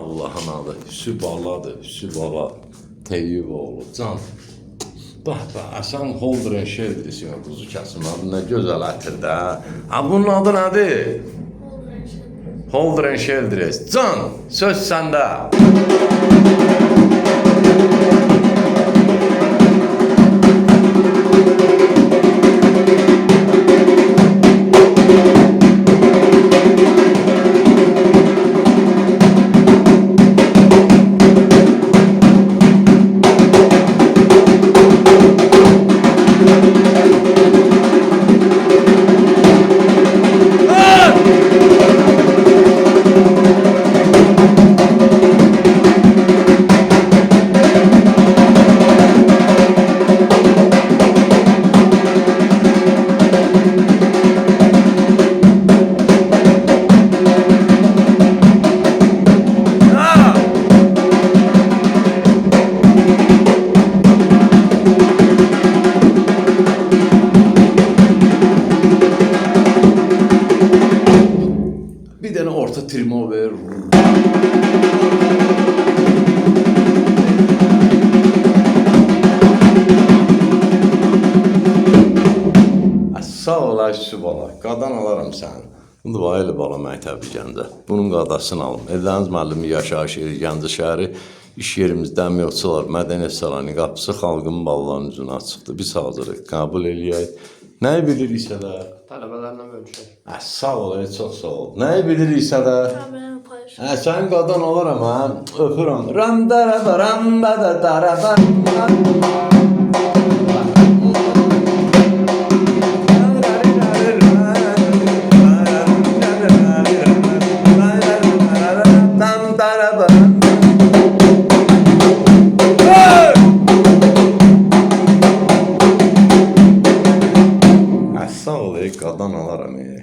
Allah'ın adı. Sübaladır, Sübala. Teyyiboğlu. Can. Bax, Əsən Holden Şeldrisi quzu kəsim adı nə gözəl ətirdə. Ha, bunun adı nədir? Holden Şeldris. Can, söz səndə. Bir dənə orta trimo ver. Sağ ol, Sübala. Qadan alaram sən. Bunu da elə bala məktəbi Gəncə. Bunun qadasını alım. Evləriniz müəllimi yaşayış yeri Gəncə şəhəri. İş yerimizdən yoxçular, mədəniyyət salonu qapısı xalqın ballarının üzünə açıqdır. Biz hazırıq, qəbul eləyək. Nəyi biliriksə də? Tələbələrlə bölüşək. Sağ ol, çox sağ ol. Nəyi biliriksə də? Sənin qadan olaram, ha? Öpürəm. Ramdaraba, rambada, daraba. Sağ ol, qadan alaram.